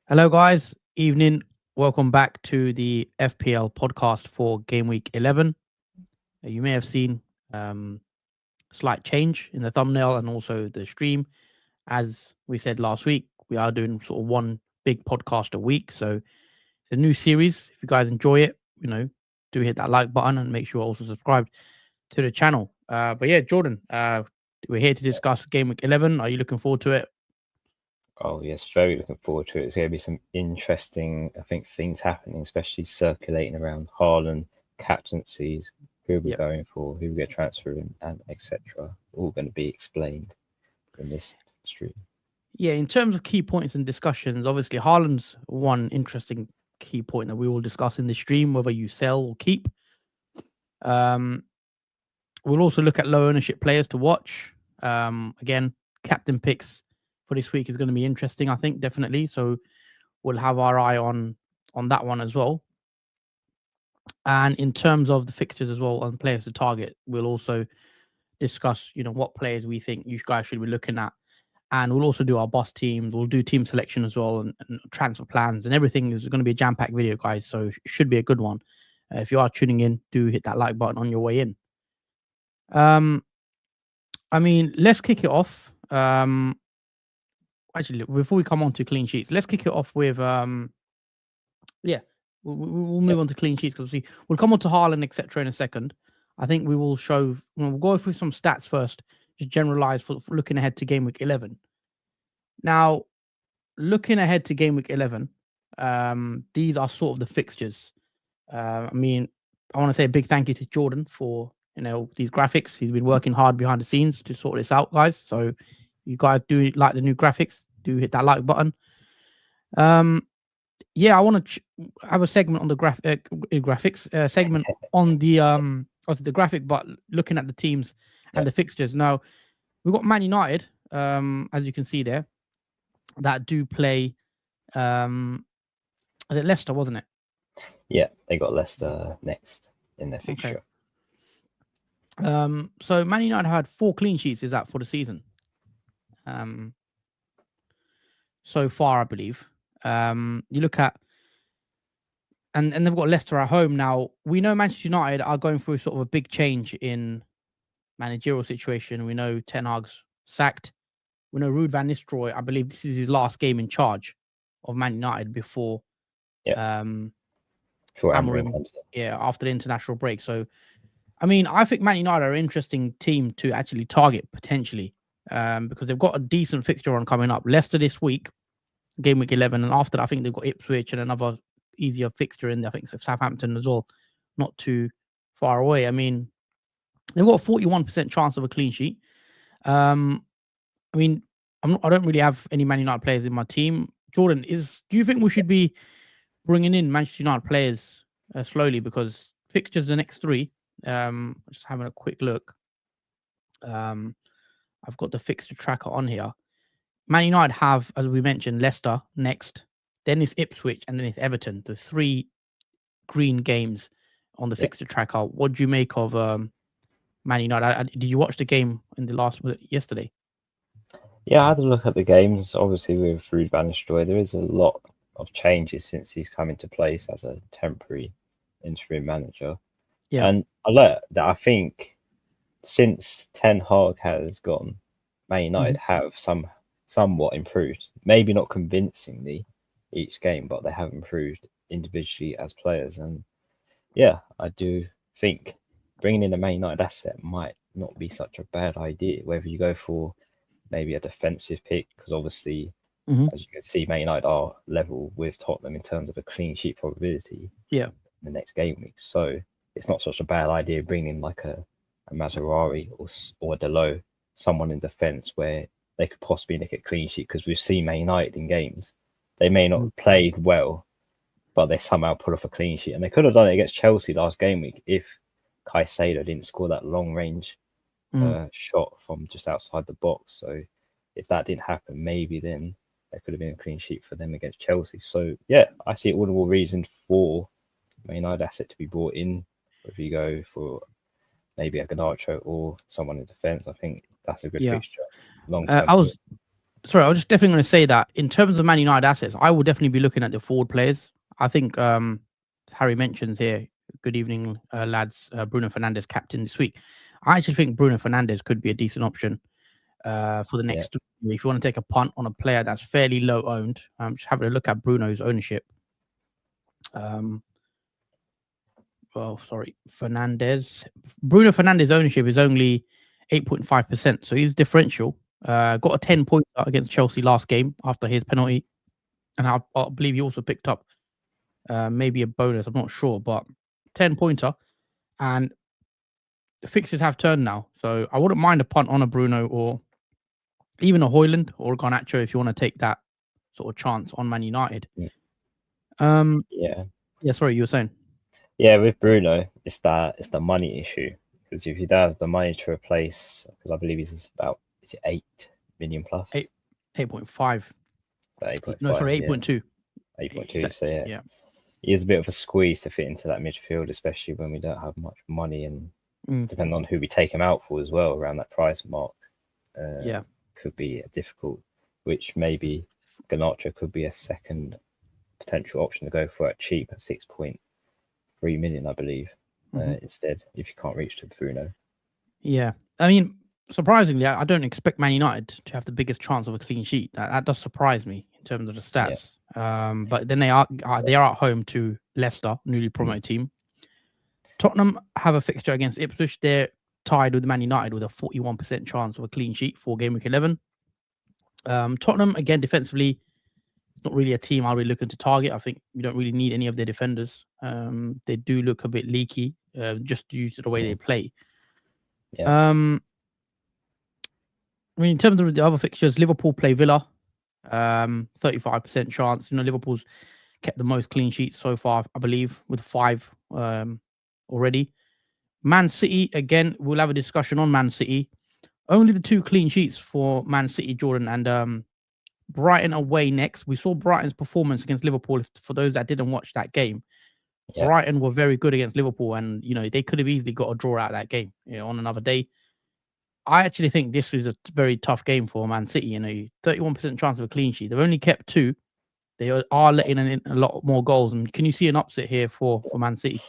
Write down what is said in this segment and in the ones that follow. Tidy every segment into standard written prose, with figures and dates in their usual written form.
Hello, guys. Evening. Welcome back to the FPL podcast for Gameweek 11. You may have seen slight change in the thumbnail and also the stream. As we said last week, we are doing sort of one big podcast a week. So it's a new series. If you guys enjoy it, do hit that like button and make sure also subscribe to the channel. But yeah, Jordan, we're here to discuss Gameweek 11. Are you looking forward to it? Oh yes, very looking forward to it. It's going to be some interesting, I think, things happening, especially circulating around Haaland captaincies, who we're going for, who we get transferred, and etc. All going to be explained in this stream. Yeah, in terms of key points and discussions, obviously Haaland's one interesting key point that we will discuss in the stream, whether you sell or keep. We'll also look at low ownership players to watch. Again, captain picks for this week is going to be interesting, I think, definitely. So we'll have our eye on that one as well. And in terms of the fixtures as well on players to target, we'll also discuss, what players we think you guys should be looking at. And we'll also do our boss teams. We'll do team selection as well and transfer plans and everything is going to be a jam-packed video, guys. So it should be a good one. If you are tuning in, do hit that like button on your way in. Let's kick it off. Actually, before we come on to clean sheets, let's kick it off with we'll move on to clean sheets because we'll come on to Haaland, etc. in a second. I think we will show. We'll go through some stats first, just generalize for looking ahead to Gameweek 11. Now, looking ahead to Gameweek 11, these are sort of the fixtures. I want to say a big thank you to Jordan for these graphics. He's been working hard behind the scenes to sort this out, guys. So you guys do like the new graphics, do hit that like button. I want to have a segment on the graphics segment on the graphic, but looking at the teams and the fixtures. Now, we've got Man United, as you can see there, that do play. I think Leicester, wasn't it? Yeah, they got Leicester next in their fixture. Okay. So Man United had 4 clean sheets, is that for the season? So far, I believe. You look at, and they've got Leicester at home now. We know Manchester United are going through sort of a big change in managerial situation. We know Ten Hag's sacked. We know Ruud van Nistelrooy, I believe this is his last game in charge of Man United before Amorim, after the international break. So, I think Man United are an interesting team to actually target potentially. Because they've got a decent fixture run coming up. Leicester this week, Gameweek 11, and after that, I think they've got Ipswich and another easier fixture in there. I think it's Southampton as well, not too far away. They've got a 41% chance of a clean sheet. I don't really have any Man United players in my team. Jordan, do you think we should be bringing in Manchester United players slowly because fixtures the next 3? Just having a quick look. I've got the fixture tracker on here. Man United have, as we mentioned, Leicester next. Then it's Ipswich and then it's Everton. The 3 green games on the fixture tracker. What do you make of Man United? Did you watch the game in yesterday? Yeah, I had a look at the games. Obviously, with Ruud van Nistelrooy, there is a lot of changes since he's come into place as a temporary interim manager. Yeah, and I think since Ten Hag has gone, Man United have somewhat improved. Maybe not convincingly each game, but they have improved individually as players. And yeah, I do think bringing in a Man United asset might not be such a bad idea, whether you go for maybe a defensive pick, because obviously, as you can see, Man United are level with Tottenham in terms of a clean sheet probability in the next game week. So it's not such a bad idea bringing in like a Mazraoui or a Delo, someone in defence where they could possibly nick a clean sheet, because we've seen Man United in games. They may not have played well, but they somehow put off a clean sheet. And they could have done it against Chelsea last game week if Caicedo didn't score that long range shot from just outside the box. So if that didn't happen, maybe then there could have been a clean sheet for them against Chelsea. So yeah, I see all reason for Man United asset to be brought in. If you go for maybe a Garnacho or someone in defence. I think that's a good Yeah. fixture long term. I was just definitely going to say that in terms of Man United assets, I will definitely be looking at the forward players. I think Harry mentions here, good evening, lads, Bruno Fernandes captain this week. I actually think Bruno Fernandes could be a decent option for the next. If you want to take a punt on a player that's fairly low owned, just having a look at Bruno's ownership. Fernandes. Bruno Fernandes' ownership is only 8.5%, so he's differential. Got a 10-point against Chelsea last game after his penalty, and I believe he also picked up maybe a bonus. I'm not sure, but 10-pointer, and the fixes have turned now. So I wouldn't mind a punt on a Bruno or even a Højlund or a Garnacho if you want to take that sort of chance on Man United. Yeah. Sorry, you were saying. Yeah, with Bruno, it's the money issue, because if you don't have the money to replace, because I believe he's about 8 million plus. 8.5. 8.5. No, sorry, 8.2. 8.2. So yeah, he is a bit of a squeeze to fit into that midfield, especially when we don't have much money, and depending on who we take him out for as well, around that price mark. Could be difficult. Which maybe Garnacho could be a second potential option to go for at cheap at 6.3 million, I believe, instead, if you can't reach to Bruno. Yeah, I mean, surprisingly, I don't expect Man United to have the biggest chance of a clean sheet. That does surprise me in terms of the stats. But then they are at home to Leicester, newly promoted team. Tottenham have a fixture against Ipswich. They're tied with Man United with a 41% chance of a clean sheet for Gameweek 11. Tottenham, again, defensively, it's not really a team I'll be looking to target. I think you don't really need any of their defenders. They do look a bit leaky, just due to the way they play. I mean, in terms of the other fixtures, Liverpool play Villa, 35% chance. Liverpool's kept the most clean sheets so far, I believe, with 5 already. Man City, again, we'll have a discussion on Man City. Only the 2 clean sheets for Man City, Jordan, and Brighton away next. We saw Brighton's performance against Liverpool. For those that didn't watch that game, Brighton were very good against Liverpool, and they could have easily got a draw out of that game on another day. I actually think this is a very tough game for Man City. 31% chance of a clean sheet. They've only kept 2. They are letting in a lot more goals. And can you see an upset here for Man City?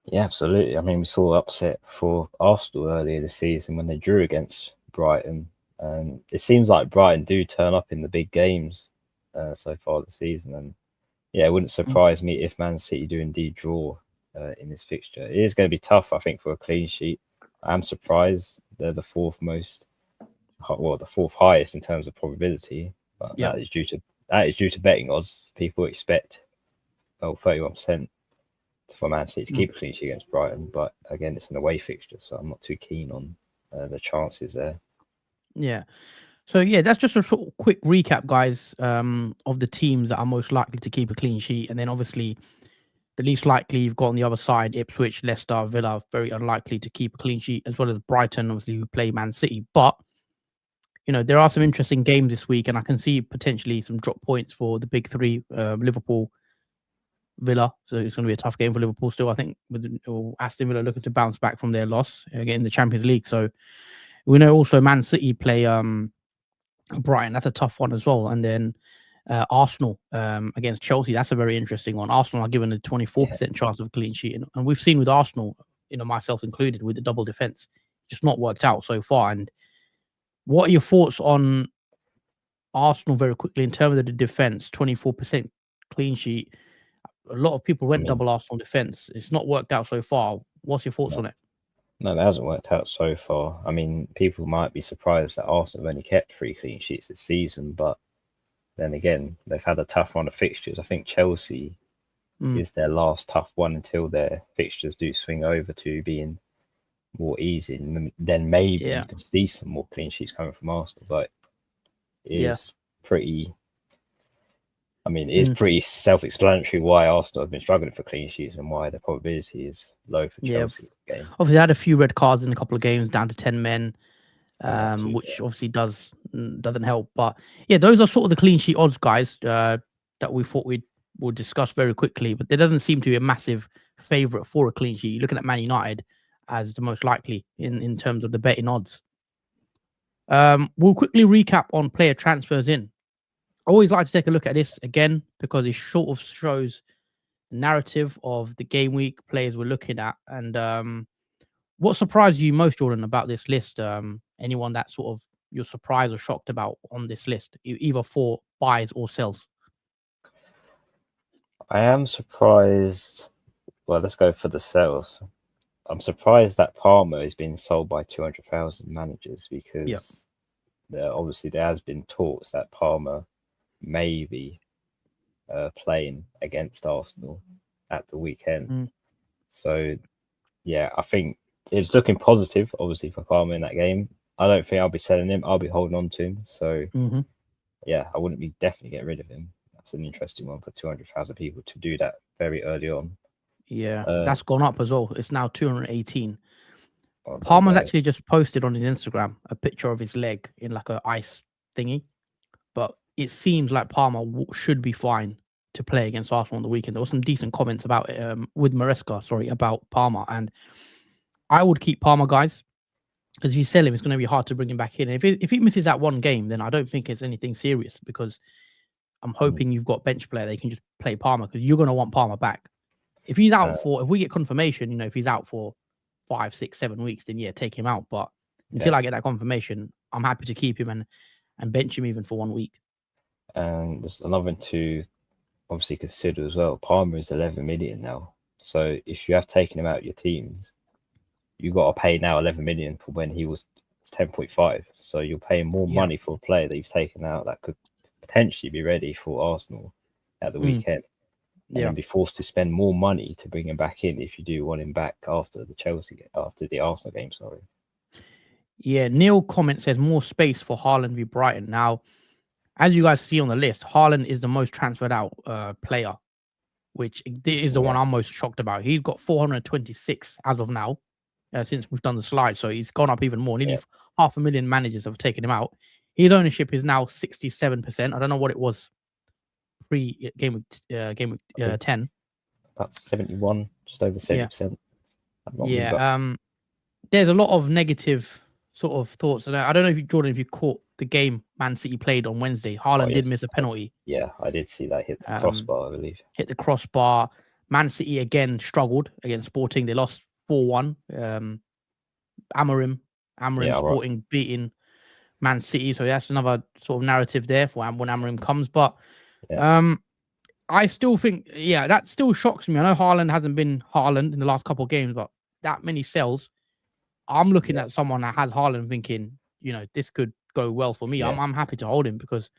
Yeah, absolutely. I mean, we saw upset for Arsenal earlier this season when they drew against Brighton. And it seems like Brighton do turn up in the big games so far this season. And yeah, it wouldn't surprise me if Man City do indeed draw in this fixture. It is going to be tough, I think, for a clean sheet. I'm surprised they're the 4th highest in terms of probability. But that is due to betting odds. People expect 31% for Man City to keep a clean sheet against Brighton. But again, it's an away fixture, so I'm not too keen on the chances there. Yeah. So that's just a sort of quick recap, guys, of the teams that are most likely to keep a clean sheet. And then obviously the least likely you've got on the other side, Ipswich, Leicester, Villa, very unlikely to keep a clean sheet, as well as Brighton, obviously, who play Man City. But, there are some interesting games this week, and I can see potentially some drop points for the big 3, Liverpool, Villa. So it's going to be a tough game for Liverpool still, I think, with Aston Villa looking to bounce back from their loss, getting the Champions League. So we know also Man City play Brighton. That's a tough one as well. And then Arsenal against Chelsea. That's a very interesting one. Arsenal are given a 24% chance of a clean sheet. And we've seen with Arsenal, myself included, with the double defense, just not worked out so far. And what are your thoughts on Arsenal very quickly in terms of the defense? 24% clean sheet. A lot of people went double Arsenal defense. It's not worked out so far. What's your thoughts on it? No, it hasn't worked out so far. I mean, people might be surprised that Arsenal have only kept 3 clean sheets this season, but then again, they've had a tough run of fixtures. I think Chelsea is their last tough one until their fixtures do swing over to being more easy. And then maybe you can see some more clean sheets coming from Arsenal, but it is pretty... I mean, it is pretty self-explanatory why Arsenal have been struggling for clean sheets and why the probability is low for Chelsea. Game. Obviously, they had a few red cards in a couple of games, down to 10 men, which obviously doesn't help. But those are sort of the clean sheet odds, guys, that we thought we would discuss very quickly. But there doesn't seem to be a massive favourite for a clean sheet. You're looking at Man United, as the most likely in terms of the betting odds. We'll quickly recap on player transfers in. I always like to take a look at this again because it sort of shows the narrative of the game week players we're looking at. And what surprised you most, Jordan, about this list? Anyone that sort of you're surprised or shocked about on this list, either for buys or sells? I am surprised. Well, let's go for the sells. I'm surprised that Palmer is being sold by 200,000 managers because obviously there has been talks that Palmer may be playing against Arsenal at the weekend. So, yeah, I think it's looking positive, obviously, for Palmer in that game. I don't think I'll be selling him. I'll be holding on to him. So, yeah, I wouldn't be definitely getting rid of him. That's an interesting one for 200,000 people to do that very early on. Yeah, that's gone up as well. It's now 218. Palmer's actually just posted on his Instagram a picture of his leg in like an ice thingy. But it seems like Palmer should be fine to play against Arsenal on the weekend. There were some decent comments about it with Maresca, about Palmer. And I would keep Palmer, guys, because if you sell him, it's going to be hard to bring him back in. And if he misses that one game, then I don't think it's anything serious because I'm hoping you've got bench player they can just play Palmer because you're going to want Palmer back. If he's out if we get confirmation, if he's out for 5, 6, 7 weeks, then yeah, take him out. But until I get that confirmation, I'm happy to keep him and bench him even for 1 week. And there's another thing to obviously consider as well. Palmer is 11 million now. So if you have taken him out of your teams, you've got to pay now 11 million for when he was 10.5. So you're paying more money for a player that you've taken out that could potentially be ready for Arsenal at the weekend. And then be forced to spend more money to bring him back in if you do want him back after the Arsenal game. Sorry. Yeah, Neil comment says more space for Haaland v Brighton. Now, as you guys see on the list, Haaland is the most transferred out player, which is the one I'm most shocked about. He's got 426 as of now, since we've done the slide. So he's gone up even more. Nearly 500,000 managers have taken him out. His ownership is now 67%. I don't know what it was pre-game week 10. About 71, just over 70%. There's a lot of negative sort of thoughts. And I don't know if Jordan, if you caught the game Man City played on Wednesday. Haaland did miss a penalty. Yeah, I did see that hit the crossbar, I believe. Hit the crossbar. Man City again struggled against Sporting. They lost 4-1. Amorim Sporting beating Man City. So that's another sort of narrative there for when Amorim comes. But I still think, that still shocks me. I know Haaland hasn't been Haaland in the last couple of games, but that many sells. I'm looking at someone that has Haaland thinking, this could go well for me. I'm happy to hold him because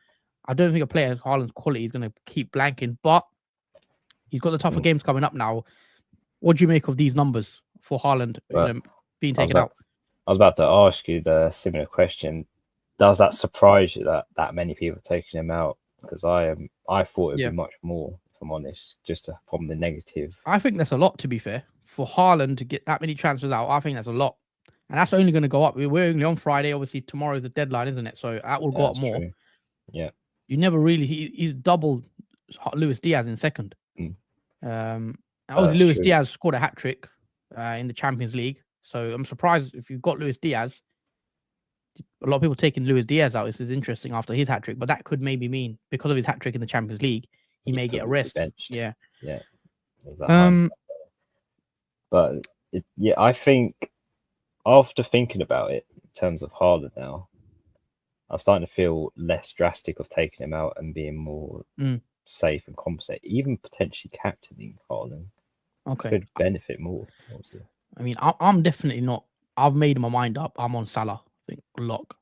I don't think a player of Haaland's quality is going to keep blanking, but he's got the tougher games coming up now. What do you make of these numbers for Haaland being taken out? I was about to ask you the similar question. Does that surprise you that many people are taking him out? Because I thought it'd be much more, if I'm honest, just from the negative. I think that's a lot, to be fair. For Haaland to get that many transfers out, I think that's a lot. And that's only going to go up. We're only on Friday. Obviously, tomorrow's the deadline, isn't it? So that will go up more. True. Yeah. You never really... He's doubled Luis Diaz in second. Luis Diaz scored a hat-trick in the Champions League. So I'm surprised if you've got Luis Diaz. A lot of people taking Luis Diaz out. This is interesting after his hat-trick. But that could maybe mean, because of his hat-trick in the Champions League, he may get a rest. Yeah. But I think... After thinking about it, in terms of Haaland now, I'm starting to feel less drastic of taking him out and being more safe and compensate. Even potentially captaining Haaland could benefit more. Obviously. I mean, I'm definitely not. I've made my mind up. I'm on Salah. I think lock.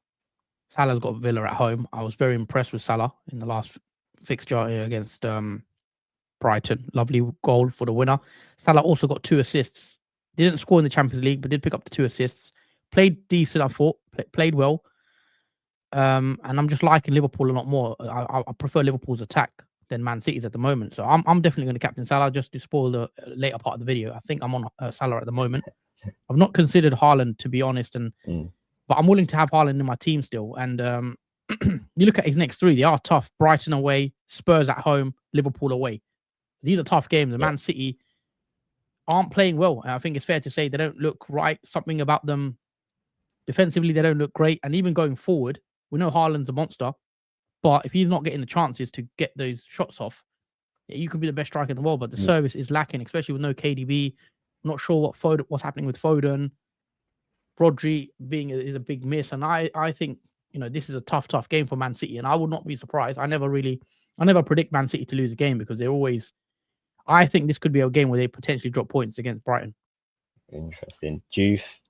Salah's got Villa at home. I was very impressed with Salah in the last fixture against Brighton. Lovely goal for the winner. Salah also got 2 assists. Didn't score in the Champions League, but did pick up the 2 assists. Played decent, I thought. Played well. And I'm just liking Liverpool a lot more. I prefer Liverpool's attack than Man City's at the moment. So I'm definitely going to captain Salah just to spoil the later part of the video. I think I'm on Salah at the moment. I've not considered Haaland, to be honest, but I'm willing to have Haaland in my team still. And you look at his next 3, they are tough. Brighton away, Spurs at home, Liverpool away. These are tough games. The Man City... aren't playing well. And I think it's fair to say they don't look right. Something about them defensively, they don't look great. And even going forward, we know Haaland's a monster, but if he's not getting the chances to get those shots off, you could be the best striker in the world, but the service is lacking, especially with no KDB. Not sure what's happening with Foden. Rodri is a big miss, and I think this is a tough game for Man City, and I would not be surprised. I never predict Man City to lose a game because they're always. I think this could be a game where they potentially drop points against Brighton. Interesting. Do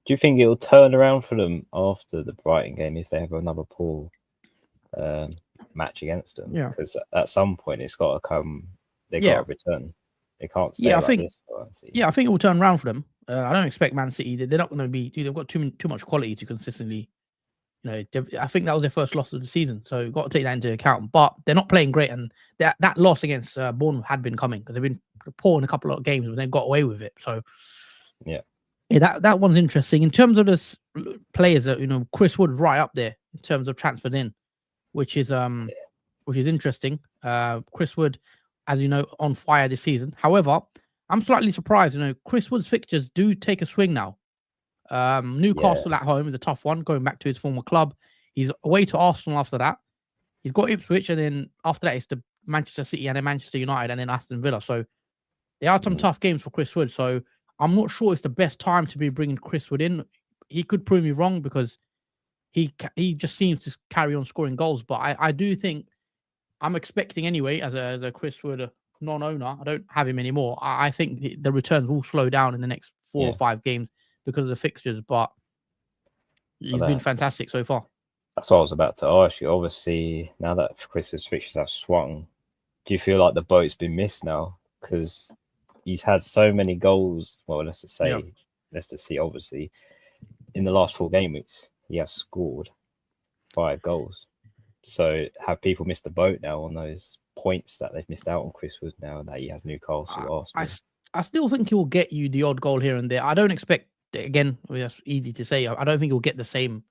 you think it will turn around for them after the Brighton game if they have another poor match against them? Yeah. Because at some point it's got to come. They got to return. They can't stay like this. I think it will turn around for them. I don't expect Man City. They're not going to be. They've got too much quality to consistently. I think that was their first loss of the season, so got to take that into account. But they're not playing great, and that loss against Bournemouth had been coming because they've been poor in a couple of games, but they've got away with it. So yeah, that one's interesting in terms of the players. That Chris Wood right up there in terms of transferred in, which is interesting. Chris Wood, as you know, on fire this season. However, I'm slightly surprised. Chris Wood's fixtures do take a swing now. Newcastle at home is a tough one, going back to his former club. He's away to Arsenal after that. He's got Ipswich, and then after that, it's the Manchester City and then Manchester United and then Aston Villa. So there are some tough games for Chris Wood. So I'm not sure it's the best time to be bringing Chris Wood in. He could prove me wrong because he just seems to carry on scoring goals. But I do think I'm expecting anyway, as a Chris Wood non-owner, I don't have him anymore. I think the returns will slow down in the next 4 or 5 games because of the fixtures, but he's been fantastic so far. That's what I was about to ask you. Obviously, now that Chris's fixtures have swung, do you feel like the boat's been missed now? Because he's had so many goals. Well, let's just see, obviously, in the last 4 game weeks, he has scored 5 goals. So have people missed the boat now on those points that they've missed out on Chris Wood now that he has Newcastle? I still think he will get you the odd goal here and there. I don't expect, again, it's easy to say, I don't think he'll get the same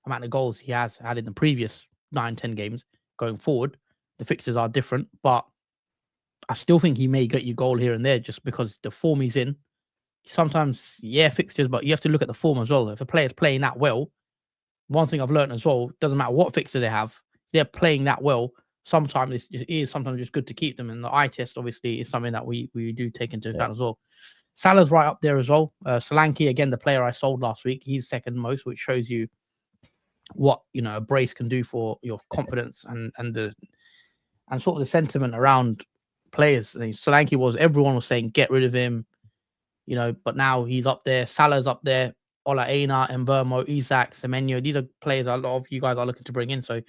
amount of goals he has had in the previous 9-10 games going forward. The fixtures are different, but I still think he may get you goal here and there just because the form he's in. Sometimes, fixtures, but you have to look at the form as well. If a player's playing that well, one thing I've learned as well, doesn't matter what fixture they have, they're playing that well. Sometimes it is sometimes just good to keep them. And the eye test, obviously, is something that we do take into account as well. Salah's right up there as well. Solanke, again, the player I sold last week, he's second most, which shows you what a brace can do for your confidence and sort of the sentiment around players. Solanke everyone was saying get rid of him, but now he's up there. Salah's up there. Ola Aina, Mbeumo, Isak, Semenyo. These are players a lot of you guys are looking to bring in. So,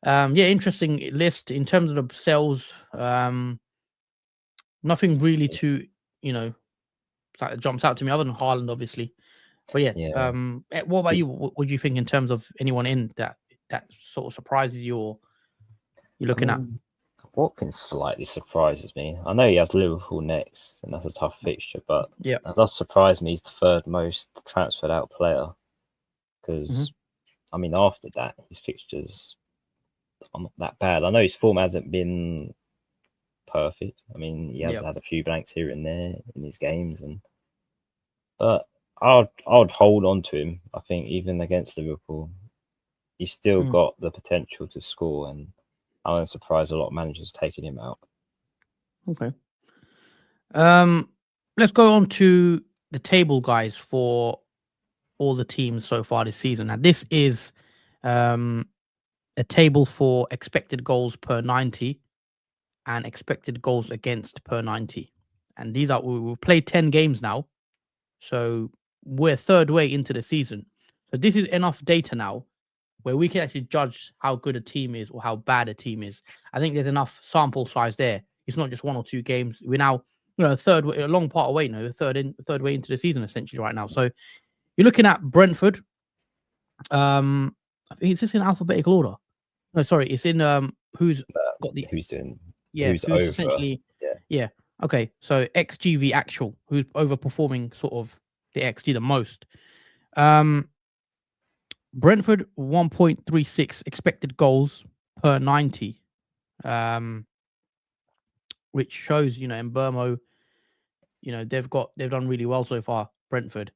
interesting list in terms of the sales. Nothing really to that jumps out to me other than Haaland, obviously. But what about you? What do you think in terms of anyone in that sort of surprises you or you're looking at? Watkins slightly surprises me. I know he has Liverpool next, and that's a tough fixture, but that does surprise me. He's the 3rd most transferred out player because, I mean, after that, his fixtures are not that bad. I know his form hasn't been perfect. I mean, he has had a few blanks here and there in his games, but I would hold on to him. I think even against Liverpool, he's still got the potential to score, and I'm surprised a lot of managers taking him out. Okay. Let's go on to the table, guys, for all the teams so far this season. Now, this is a table for expected goals per 90 and expected goals against per 90. And these are, we've played 10 games now. So we're 3rd way into the season. So this is enough data now where we can actually judge how good a team is or how bad a team is. I think there's enough sample size there. It's not just 1 or 2 games. We're now, a long part away now, third way into the season essentially right now. So you're looking at Brentford. I think it's just in alphabetical order. No, sorry, it's in who's got the who's in who's over. Essentially okay. So XGV actual, who's overperforming sort of the XG the most. Brentford 1.36 expected goals per 90, which shows Mbeumo, they've done really well so far. Brentford.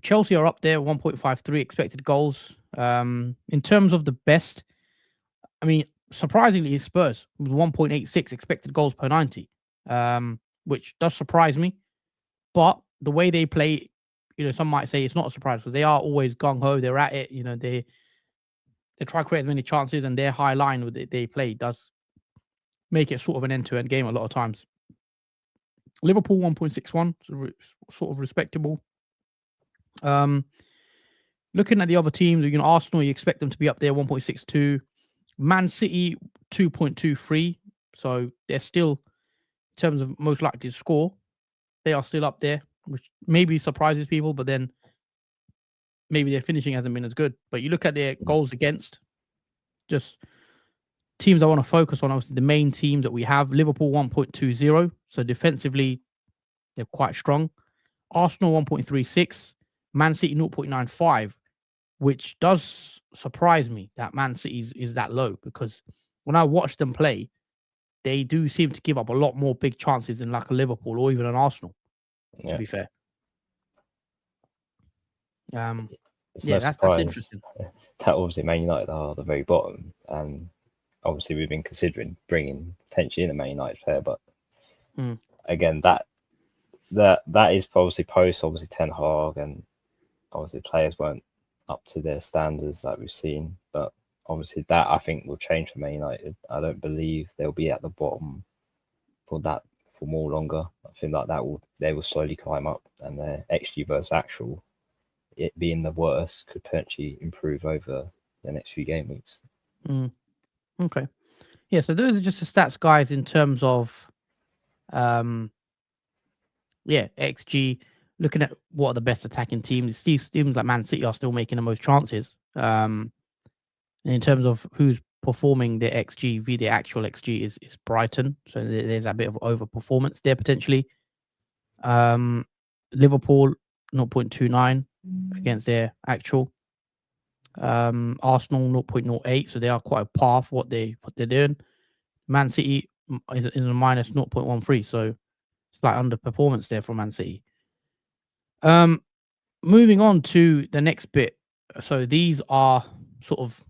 Chelsea are up there, 1.53 expected goals. In terms of the best, I mean, surprisingly, is Spurs with 1.86 expected goals per 90, which does surprise me. But the way they play, some might say it's not a surprise because they are always gung ho. They're at it. They try to create as many chances, and their high line with it they play does make it sort of an end-to-end game a lot of times. Liverpool 1.61, sort of respectable. Looking at the other teams, Arsenal, you expect them to be up there 1.62. Man City 2.23. So they're still, in terms of most likely to score, they are still up there, which maybe surprises people, but then maybe their finishing hasn't been as good. But you look at their goals against, just teams I want to focus on, obviously the main teams that we have. Liverpool 1.20. So defensively, they're quite strong. Arsenal 1.36. Man City 0.95, which does surprise me that Man City is that low, because when I watch them play, they do seem to give up a lot more big chances than like a Liverpool or even an Arsenal, to be fair. That's interesting. That obviously Man United are the very bottom, and obviously we've been considering bringing potentially in a Man United player, but again, that is obviously post Ten Hag, and obviously players weren't up to their standards like we've seen, but obviously that I think will change for Man United. I don't believe they'll be at the bottom for more longer. I think like they will slowly climb up, and their XG versus actual, it being the worst, could potentially improve over the next few game weeks. Okay. Yeah, so those are just the stats, guys, in terms of XG. Looking at what are the best attacking teams, these teams like Man City are still making the most chances. And in terms of who's performing their XG, the actual XG is Brighton. So there's a bit of overperformance there potentially. Liverpool 0.29 against their actual. Arsenal 0.08, so they are quite a par for what they're doing. Man City is a minus 0.13, so slight underperformance there from Man City. Moving on to the next bit. So these are sort of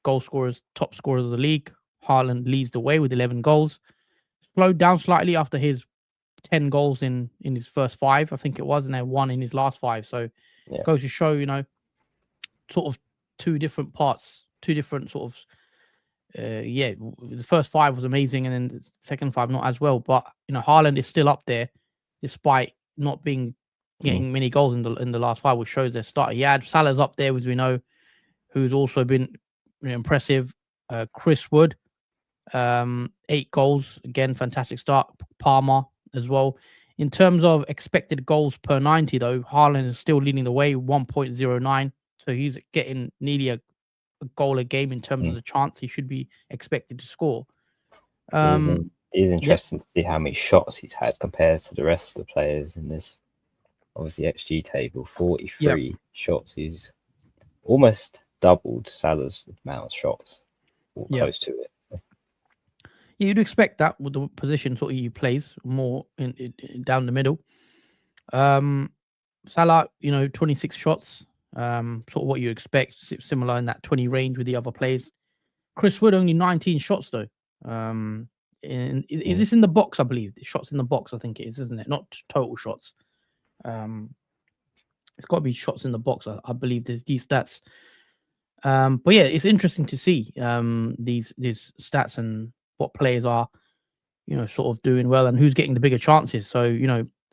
goal scorers, top scorers of the league. Haaland leads the way with 11 goals. Slowed down slightly after his 10 goals in his first 5, I think it was, and then 1 in his last 5. So it goes to show, sort of two different parts, two different sort of the first 5 was amazing, and then the second 5 not as well. But Haaland is still up there despite not getting many goals in the last 5, which shows their start. Yeah, Salah's up there, as we know, who's also been impressive. Chris Wood, 8 goals, again, fantastic start. Palmer as well. In terms of expected goals per 90, though, Haaland is still leading the way, 1.09. So he's getting nearly a goal a game in terms of the chance he should be expected to score. It is interesting to see how many shots he's had compared to the rest of the players in this, obviously, XG table. 43 shots. He's almost doubled Salah's amount of shots, or close to it. You'd expect that with the position sort of he plays more in down the middle. Salah, 26 shots. Sort of what you expect, similar in that 20 range with the other players. Chris Wood only 19 shots though. Is this in the box? I believe the shots in the box. I think it is, isn't it? Not total shots. It's got to be shots in the box. I believe there's these stats. But yeah, it's interesting to see these stats and what players are, sort of doing well and who's getting the bigger chances. So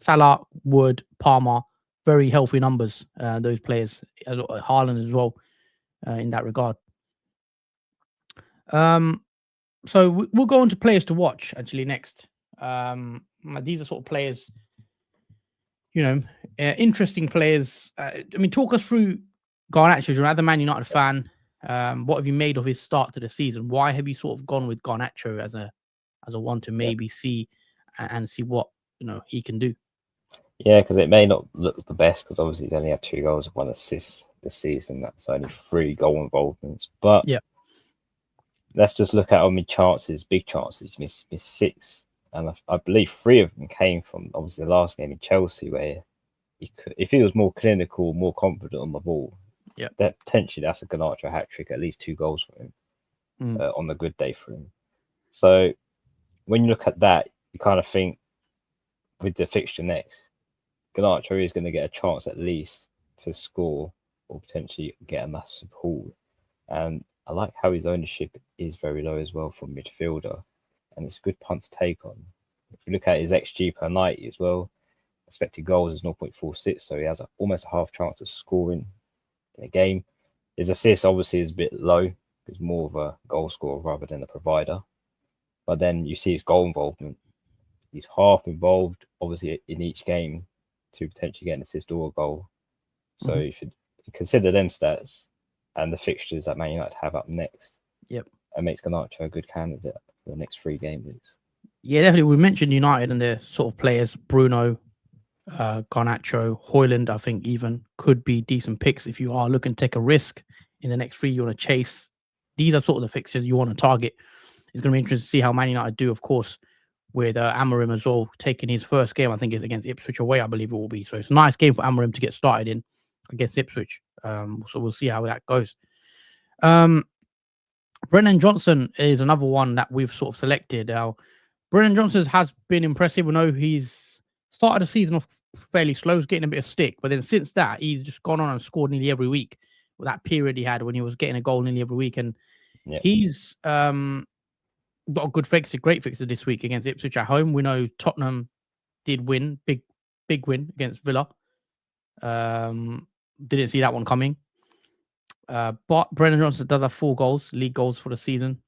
Salah, Wood, Palmer. Very healthy numbers, those players, Haaland as well, in that regard. So we'll go on to players to watch, actually, next. These are sort of players, interesting players. Talk us through Garnacho. You're another Man United fan. What have you made of his start to the season? Why have you sort of gone with Garnacho as a one to maybe see and see what he can do? Yeah, because it may not look the best, because obviously he's only had 2 goals and 1 assist this season. That's only 3 goal involvements. But let's just look at how many chances, big chances. He missed 6 and I believe 3 of them came from obviously the last game in Chelsea, where if he was more clinical, more confident on the ball, that potentially that's a Garnacho hat trick, at least 2 goals for him on the good day for him. So when you look at that, you kind of think with the fixture next, Garnacho is going to get a chance at least to score or potentially get a massive haul. And I like how his ownership is very low as well from midfielder, and it's a good punt to take on. If you look at his XG per 90 as well, expected goals is 0.46, so he has almost a half chance of scoring in a game. His assist obviously is a bit low. He's more of a goal scorer rather than a provider. But then you see his goal involvement. He's half involved, obviously, in each game to potentially get an assist or a goal. So you should consider them stats and the fixtures that Man United have up next. Yep. And makes Garnacho a good candidate for the next 3 game weeks. Yeah, definitely. We mentioned United and their sort of players. Bruno, Garnacho, Højlund, I think even could be decent picks if you are looking to take a risk in the next 3 you want to chase. These are sort of the fixtures you want to target. It's going to be interesting to see how Man United do, of course, with Amorim as well, taking his first game, I think, is against Ipswich away, I believe it will be. So it's a nice game for Amorim to get started in against Ipswich. So we'll see how that goes. Brennan Johnson is another one that we've sort of selected. Now, Brennan Johnson has been impressive. We know he's started the season off fairly slow, he's getting a bit of stick, but then since that, he's just gone on and scored nearly every week. With that period he had when he was getting a goal nearly every week, and he's got a good fixture, great fixture this week against Ipswich at home. We know Tottenham did win, big win against Villa. Didn't see that one coming. But Brennan Johnson does have 4 goals, league goals for the season.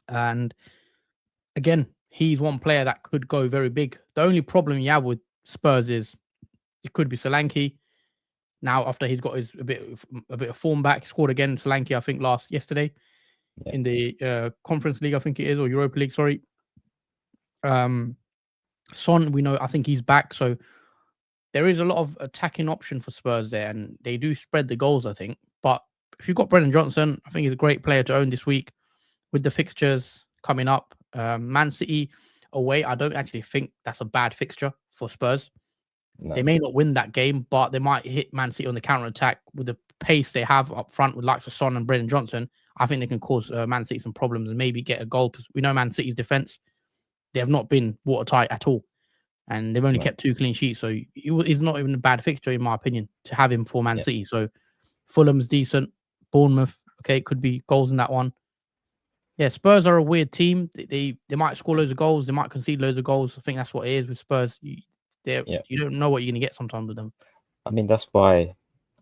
And again, he's one player that could go very big. The only problem you have with Spurs is it could be Solanke. Now, after he's got a bit of form back, he scored again, Solanke, I think, yesterday in the Conference League, I think it is, or Europa League, sorry. Son, we know, I think he's back. So there is a lot of attacking option for Spurs there, and they do spread the goals, I think. But if you've got Brennan Johnson, I think he's a great player to own this week with the fixtures coming up. Man City away, I don't actually think that's a bad fixture for Spurs. No. They may not win that game, but they might hit Man City on the counter-attack with the pace they have up front with likes of Son and Brennan Johnson. I think they can cause Man City some problems and maybe get a goal, because we know Man City's defence, they have not been watertight at all. And they've only kept 2 clean sheets. So it's not even a bad fixture, in my opinion, to have him for Man City. So Fulham's decent. Bournemouth, okay, could be goals in that one. Yeah, Spurs are a weird team. They might score loads of goals. They might concede loads of goals. I think that's what it is with Spurs. You don't know what you're going to get sometimes with them. I mean, that's why,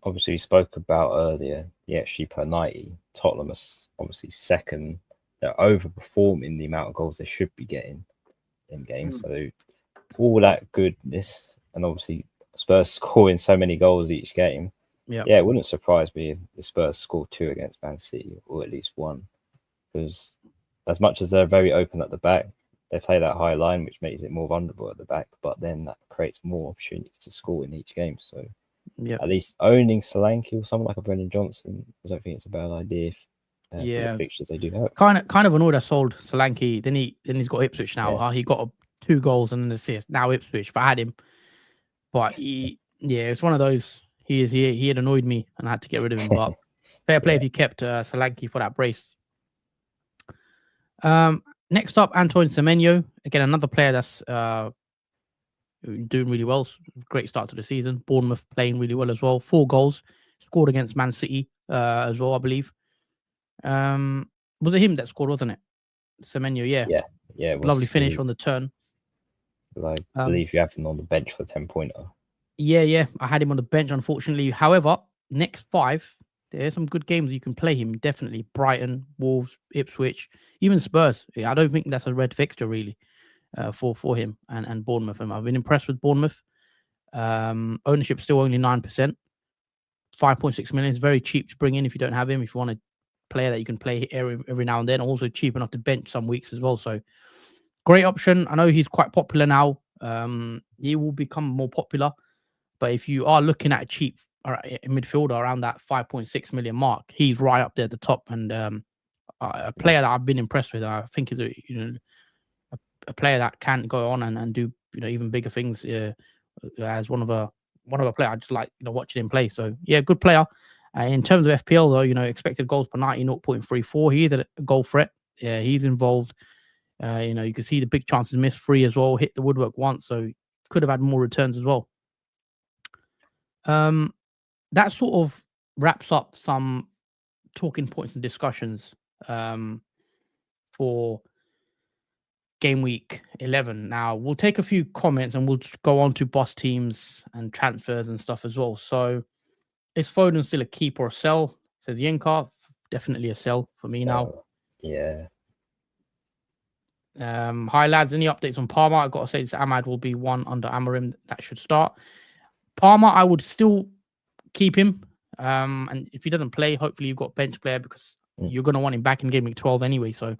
obviously, we spoke about earlier, the XG per 90. Tottenham is obviously second. They're overperforming the amount of goals they should be getting in games. So all that goodness, and obviously Spurs scoring so many goals each game. Yeah, it wouldn't surprise me if the Spurs scored 2 against Man City, or at least 1. Because as much as they're very open at the back, they play that high line, which makes it more vulnerable at the back, but then that creates more opportunities to score in each game. So at least owning Solanke or someone like a Brendan Johnson, I don't think it's a bad idea for the fixtures they do have. Kind of annoyed I sold Solanke. Then he's got Ipswich now. He got 2 goals and an assist. Now Ipswich, if I had him. But it's one of those. He had annoyed me and I had to get rid of him. But fair play if he kept Solanke for that brace. Next up, Antoine Semenyo. Again, another player that's doing really well. Great start to the season. Bournemouth playing really well as well. 4 goals. Scored against Man City as well, I believe. Was it him that scored, wasn't it? Semenyo, yeah. Lovely finish on the turn. I believe you have him on the bench for 10-pointer. Yeah. I had him on the bench, unfortunately. However, next 5, there's some good games you can play him. Definitely Brighton, Wolves, Ipswich, even Spurs. I don't think that's a red fixture really for him and Bournemouth. And I've been impressed with Bournemouth. Ownership still only 9%. 5.6 million is very cheap to bring in if you don't have him. If you want a player that you can play every now and then, also cheap enough to bench some weeks as well. So great option. I know he's quite popular now. He will become more popular. But if you are looking at a cheap midfielder around that 5.6 million mark, he's right up there at the top. And a player that I've been impressed with, I think is a player that can go on and do even bigger things as one of a player. I just like watching him play. So yeah, good player. In terms of FPL though, expected goals per 90, 0.34. He's a goal threat. Yeah, he's involved. You can see the big chances missed, free as well, hit the woodwork once, so could have had more returns as well. That sort of wraps up some talking points and discussions for game week 11. Now we'll take a few comments and we'll go on to boss teams and transfers and stuff as well. So is Foden still a keep or a sell? Says Yenkar. Definitely a sell for me now. Yeah. Hi lads, any updates on Palmer? I've got to say this Ahmad will be one under Amorim. That should start. Palmer, I would still keep him. And if he doesn't play, hopefully you've got bench player because you're going to want him back in game week 12 anyway. So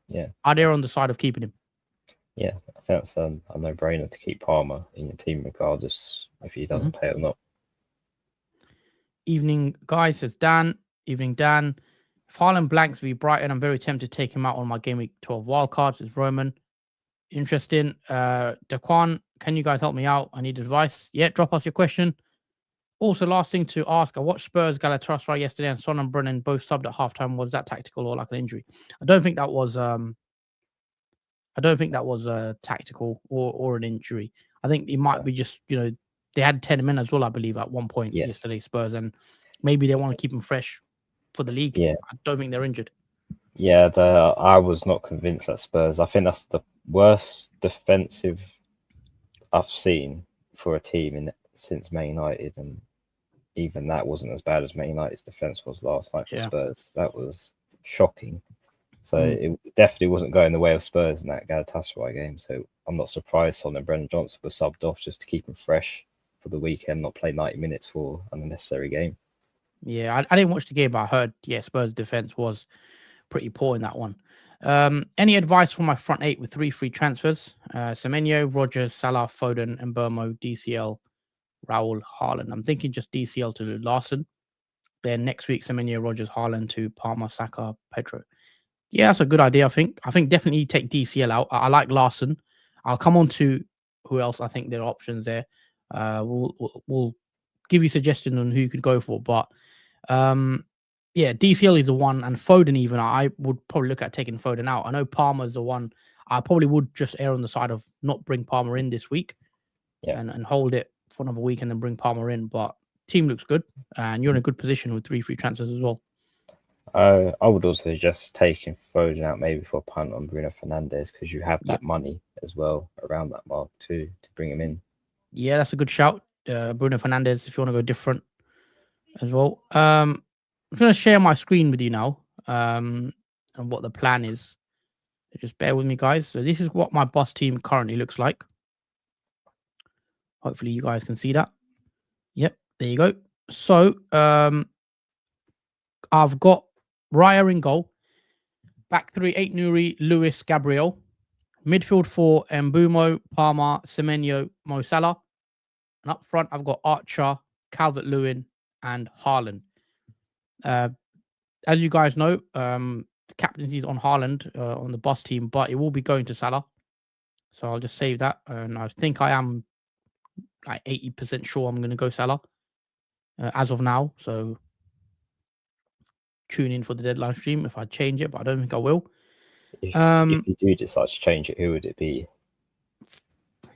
yeah, I'd err on the side of keeping him. Yeah, I think that's a no-brainer to keep Palmer in your team regardless if he doesn't play or not. Evening, guys, says Dan. Evening, Dan. If Haaland blanks v Brighton, I'm very tempted to take him out on my game week 12 wildcards. It's Roman. Interesting. Daquan, can you guys help me out? I need advice. Yeah, drop us your question. Also, last thing to ask, I watched Spurs Galatasaray yesterday and Son and Brennan both subbed at halftime. Was that tactical or like an injury? I don't think that was tactical or an injury. I think it might be just, they had 10 men as well, I believe, at one point yesterday, Spurs, and maybe they want to keep them fresh for the league. Yeah. I don't think they're injured. Yeah, I was not convinced at Spurs. I think that's the worst defensive I've seen for a team since Man United, and even that wasn't as bad as Man United's defense was last night for Spurs. That was shocking. So it definitely wasn't going the way of Spurs in that Galatasaray game. So I'm not surprised Son and Brennan Johnson were subbed off just to keep him fresh for the weekend, not play 90 minutes for an unnecessary game. Yeah, I didn't watch the game, but I heard, Spurs' defense was pretty poor in that one. Any advice for my front eight with 3 free transfers? Semenyo, Rogers, Salah, Foden, and Mbeumo, DCL, Raul, Haaland. I'm thinking just DCL to Larson. Then next week, Semenyo, Rogers, Haaland to Palmer, Saka, Pedro. Yeah, that's a good idea, I think. I think definitely take DCL out. I like Larson. I'll come on to who else I think there are options there. We'll give you suggestions on who you could go for. But DCL is the one, and Foden even. I would probably look at taking Foden out. I know Palmer's the one. I probably would just err on the side of not bring Palmer in this week and hold it for another week and then bring Palmer in. But team looks good, and you're in a good position with 3 free transfers as well. I would also suggest taking Foden out maybe for a punt on Bruno Fernandes because you have that money as well around that mark too to bring him in. Yeah, that's a good shout. Bruno Fernandes, if you want to go different as well. I'm going to share my screen with you now and what the plan is. So just bear with me, guys. So this is what my boss team currently looks like. Hopefully you guys can see that. Yep, there you go. So I've got Raya in goal. Back 3, 8 Nuri, Lewis, Gabriel. Midfield 4, Mbeumo, Palmer, Semenyo, Mo Salah. And up front, I've got Archer, Calvert-Lewin, and Haaland. As you guys know, the captaincy is on Haaland on the boss team, but it will be going to Salah. So I'll just save that. And I think I am like 80% sure I'm going to go Salah as of now. So tune in for the deadline stream if I change it, but I don't think I will. If you do decide to change it, who would it be?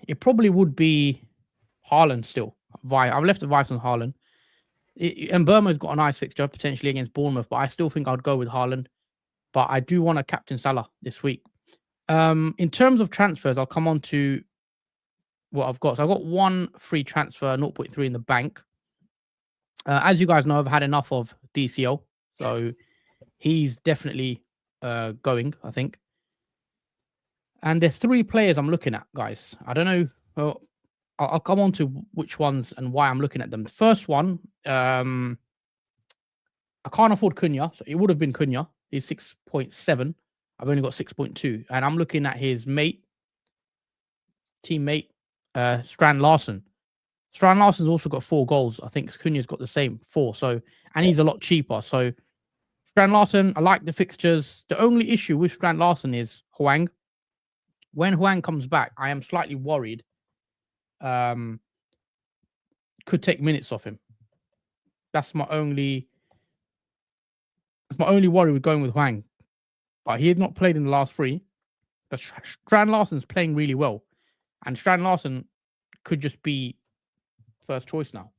It probably would be Haaland still. I've left the vice on Haaland. And Burma's got a nice fixture potentially against Bournemouth, but I still think I'd go with Haaland. But I do want to captain Salah this week. In terms of transfers, I'll come on to what I've got. So I've got 1 free transfer, 0.3 in the bank. As you guys know, I've had enough of DCL. So he's definitely going, I think. And there's 3 players I'm looking at, guys. I don't know. Well, I'll come on to which ones and why I'm looking at them. The first one, I can't afford Cunha. So it would have been Cunha. He's 6.7. I've only got 6.2. And I'm looking at his teammate, Strand Larson. Strand Larson's also got 4 goals. I think Cunha's got the same, 4. So, and he's a lot cheaper. So Strand Larson, I like the fixtures. The only issue with Strand Larson is Hwang. when Huang comes back, I am slightly worried. Could take minutes off him. That's my only worry with going with Huang. But he has not played in the last 3. But Strand Larsen's playing really well. And Strand Larsen could just be first choice now.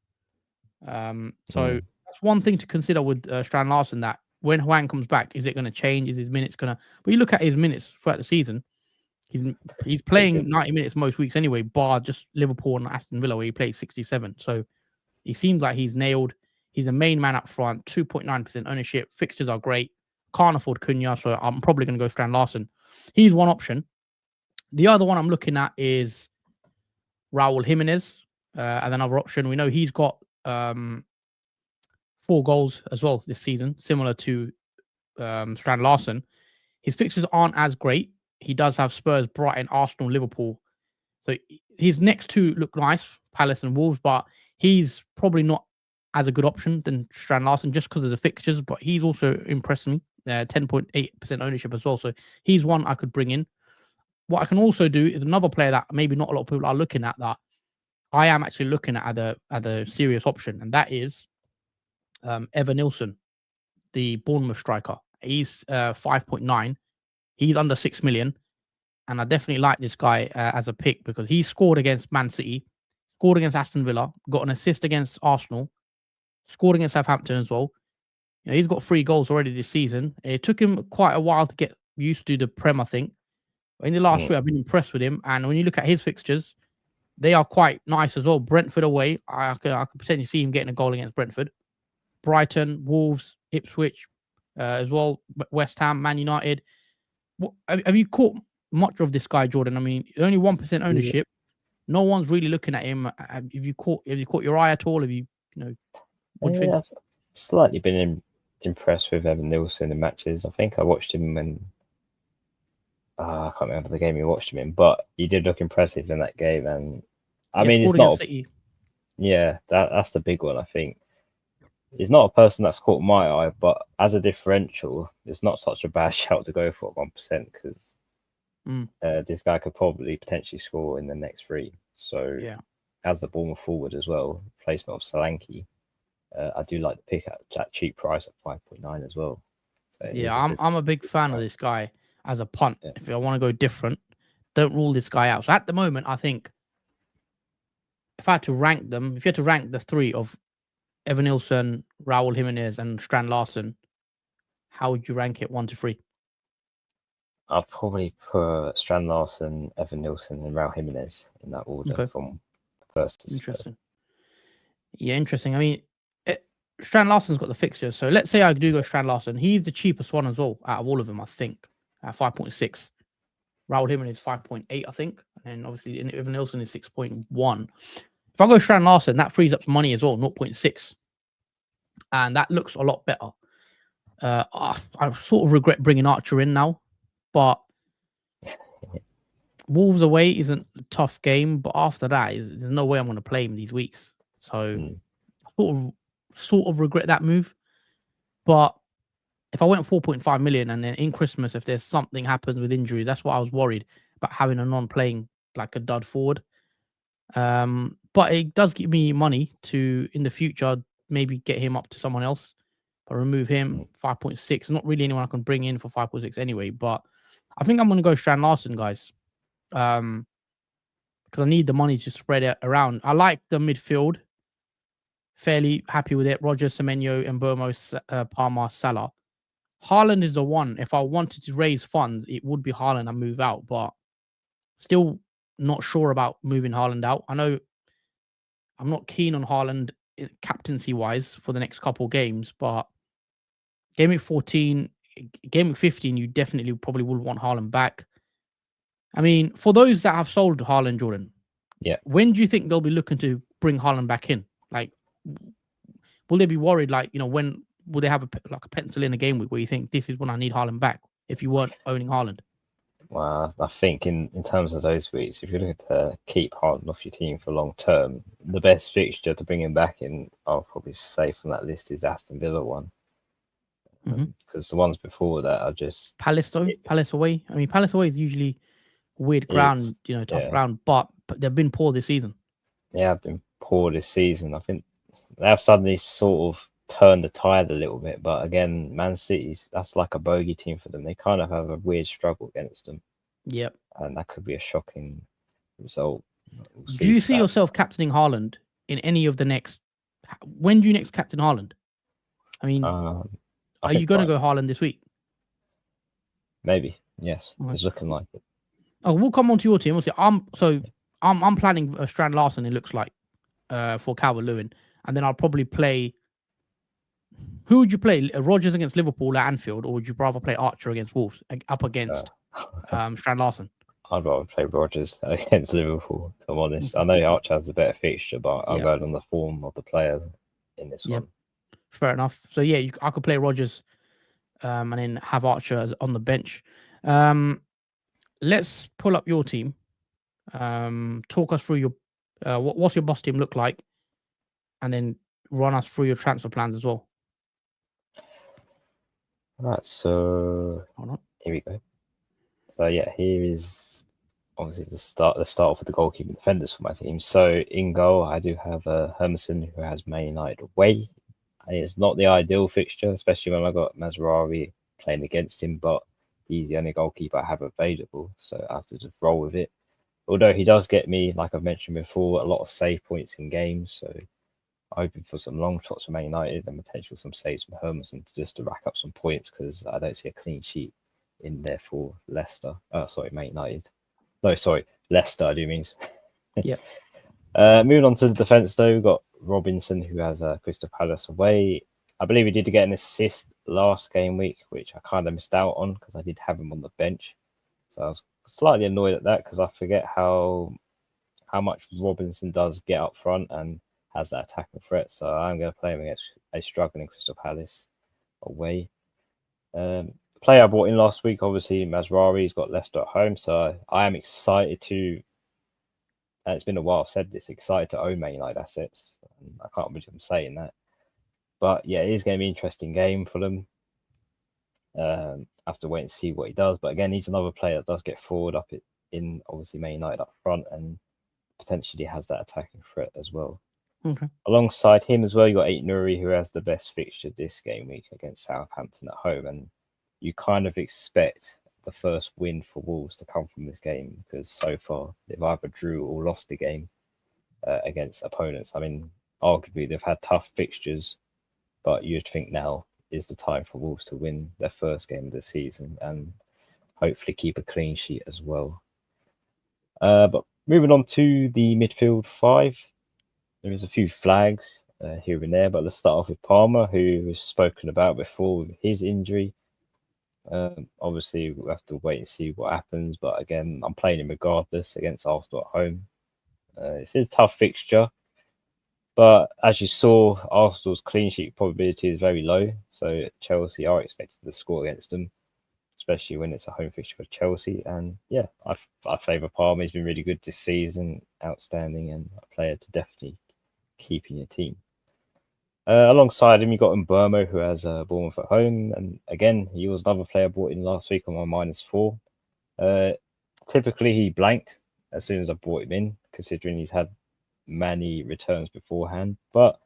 So that's one thing to consider with Strand Larsen, that when Huang comes back, is it going to change? Is his minutes going to... But you look at his minutes throughout the season, he's playing 90 minutes most weeks anyway, bar just Liverpool and Aston Villa where he plays 67. So he seems like he's nailed. He's a main man up front, 2.9% ownership. Fixtures are great. Can't afford Cunha, so I'm probably going to go Strand Larsen. He's one option. The other one I'm looking at is Raul Jimenez, as another option. We know he's got 4 goals as well this season, similar to Strand Larsen. His fixtures aren't as great. He does have Spurs, Brighton, Arsenal, Liverpool. So his next 2 look nice, Palace and Wolves, but he's probably not as a good option than Strand Larsen just because of the fixtures, but he's also impressed me. 10.8% ownership as well. So he's one I could bring in. What I can also do is another player that maybe not a lot of people are looking at, that I am actually looking at as a serious option, and that is Evan Nilsson, the Bournemouth striker. He's 5.9. He's under 6 million. And I definitely like this guy as a pick because he scored against Man City, scored against Aston Villa, got an assist against Arsenal, scored against Southampton as well. You know, he's got 3 goals already this season. It took him quite a while to get used to the Prem, I think. But in the last 3, I've been impressed with him. And when you look at his fixtures, they are quite nice as well. Brentford away, I could potentially see him getting a goal against Brentford. Brighton, Wolves, Ipswich as well, West Ham, Man United. Have you caught much of this guy, Jordan? I mean, only 1% ownership. Yeah. No one's really looking at him. Have you caught your eye at all? Have you what do you think? I've slightly been impressed with Evan Nilsson in matches. I think I watched him when I can't remember the game you watched him in, but he did look impressive in that game. And I mean, it's not. Yeah, that's the big one. I think he's not a person that's caught my eye, but as a differential, it's not such a bad shout to go for 1% because this guy could probably potentially score in the next 3. So as the Bournemouth forward as well, placement of Solanke, I do like the pick at that cheap price at 5.9 as well. So I'm a big fan of this guy as a punt. Yeah. If I want to go different, don't rule this guy out. So at the moment, I think if you had to rank the 3 of Evan Nilsson, Raul Jimenez, and Strand Larsen, how would you rank it 1 to 3? I'll probably put Strand Larsen, Evan Nilsson, and Raul Jimenez in that order from first to Interesting. Yeah, interesting. I mean, Strand Larsen's got the fixtures. So let's say I do go Strand Larsen. He's the cheapest one as well out of all of them, I think, at 5.6. Raul Jimenez is 5.8, I think. And obviously, Evan Nilsson is 6.1. If I go Strand Larsen, that frees up money as well, 0.6. And that looks a lot better. I sort of regret bringing Archer in now, but Wolves away isn't a tough game. But after that, there's no way I'm going to play him these weeks. So I sort of regret that move. But if I went 4.5 million and then in Christmas, if there's something happens with injuries, that's what I was worried about, having a non-playing like a dud forward. But it does give me money to, in the future, maybe get him up to someone else, but remove him. 5.6. Not really anyone I can bring in for 5.6 anyway, but I think I'm going to go Strand Larsen, guys. Because I need the money to spread it around. I like the midfield. Fairly happy with it. Roger, Semenyo, Mbeumo, Palmer, Salah. Haaland is the one. If I wanted to raise funds, it would be Haaland and move out, but still not sure about moving Haaland out. I know I'm not keen on Haaland captaincy-wise for the next couple of games, but Gameweek 14, Gameweek 15, you definitely probably will want Haaland back. I mean, for those that have sold Haaland, Jordan, when do you think they'll be looking to bring Haaland back in? Like, will they be worried? Like, when will they have a pencil in a game week where you think this is when I need Haaland back? If you weren't owning Haaland, well, I think in terms of those weeks, if you're looking to keep Haaland off your team for long term, the best fixture to bring him back in, I'll probably say from that list, is Aston Villa one. Because the ones before that are just Palace away. I mean, Palace away is usually weird ground, tough ground, but they've been poor this season. They have been poor this season. I think they have suddenly sort of turned the tide a little bit, but again, Man City's that's like a bogey team for them. They kind of have a weird struggle against them. Yep, and that could be a shocking result. Do you see yourself captaining Haaland in any of the next? When do you next captain Haaland? I mean, are you going to go Haaland this week? Maybe, yes. Okay. It's looking like it. Oh, we'll come on to your team. We'll see. I'm planning Strand Larsen. It looks like for Calvert-Lewin, and then I'll probably play. Who would you play? Rodgers against Liverpool at Anfield, or would you rather play Archer against Wolves up against Strand Larsen? I'd rather play Rodgers against Liverpool, if I'm honest. I know Archer has a better fixture, but I'm going on the form of the player in this one. Fair enough. So, I could play Rodgers and then have Archer on the bench. Let's pull up your team. Talk us through your what's your boss team look like, and then run us through your transfer plans as well. Right, so here we go. So here is obviously the start off with the goalkeeping defenders for my team. So in goal, I do have Hermanson, who has Man United away. And it's not the ideal fixture, especially when I got Mazraoui playing against him, but he's the only goalkeeper I have available, so I have to just roll with it. Although he does get me, like I've mentioned before, a lot of save points in games, so I'm hoping for some long shots from Man United and potentially some saves from Hermanson just to rack up some points, because I don't see a clean sheet in there for Leicester. Man United. No, sorry, Leicester, I do mean. Yeah. Moving on to the defence, though, we've got Robinson, who has Crystal Palace away. I believe he did get an assist last game week, which I kind of missed out on because I did have him on the bench. So I was slightly annoyed at that because I forget how much Robinson does get up front and has that attacking threat. So I'm going to play him against a struggling Crystal Palace away. Player I bought in last week, obviously, Mazraoui. He's got Leicester at home. So I am excited to, and it's been a while I've said this, excited to own Man United assets. I can't believe I'm saying that. But yeah, it is going to be an interesting game for them. I have to wait and see what he does. But again, he's another player that does get forward up in obviously Man United up front and potentially has that attacking threat as well. Okay. Alongside him as well, you got Ait-Nouri, who has the best fixture this game week against Southampton at home. And you kind of expect the first win for Wolves to come from this game because so far they've either drew or lost the game against opponents. I mean, arguably they've had tough fixtures, but you'd think now is the time for Wolves to win their first game of the season and hopefully keep a clean sheet as well. But moving on to the midfield five, there is a few flags here and there, but let's start off with Palmer, who was spoken about before with his injury. Obviously, we'll have to wait and see what happens, but again, I'm playing him regardless against Arsenal at home. It's a tough fixture, but as you saw, Arsenal's clean sheet probability is very low, so Chelsea are expected to score against them, especially when it's a home fixture for Chelsea. And yeah, I favour Palmer. He's been really good this season, outstanding, and a player to definitely keep in your team. Alongside him, you got Mbeumo, who has Bournemouth at home, and again, he was another player brought in last week on my -4. Typically, he blanked as soon as I brought him in, considering he's had many returns beforehand. But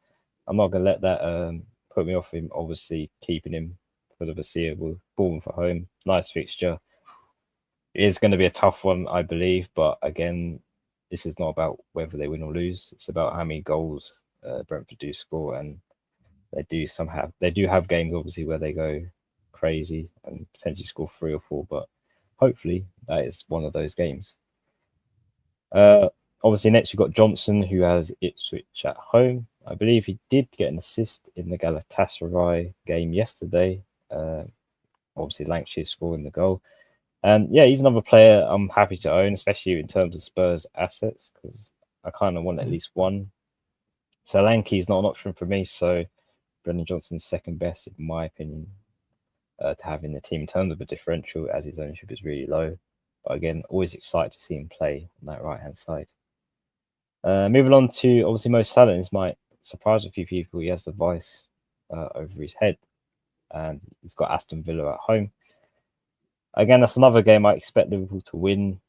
I'm not going to let that put me off him. Obviously, keeping him for the foreseeable. Bournemouth at home, nice fixture. It is going to be a tough one, I believe. But again, this is not about whether they win or lose. It's about how many goals Brentford do score, and they do have games obviously where they go crazy and potentially score 3 or 4. But hopefully, that is one of those games. Obviously, next you've got Johnson, who has Ipswich at home. I believe he did get an assist in the Galatasaray game yesterday. Obviously, Lancashire scoring the goal. And yeah, he's another player I'm happy to own, especially in terms of Spurs assets, because I kind of want at least one. So Lanky not an option for me. So Brendan Johnson's second best, in my opinion, to have in the team in terms of a differential, as his ownership is really low. But again, always excited to see him play on that right-hand side. Moving on to, obviously, Mo Salah. This might surprise a few people. He has the vice over his head. And he's got Aston Villa at home. Again, that's another game I expect Liverpool to win.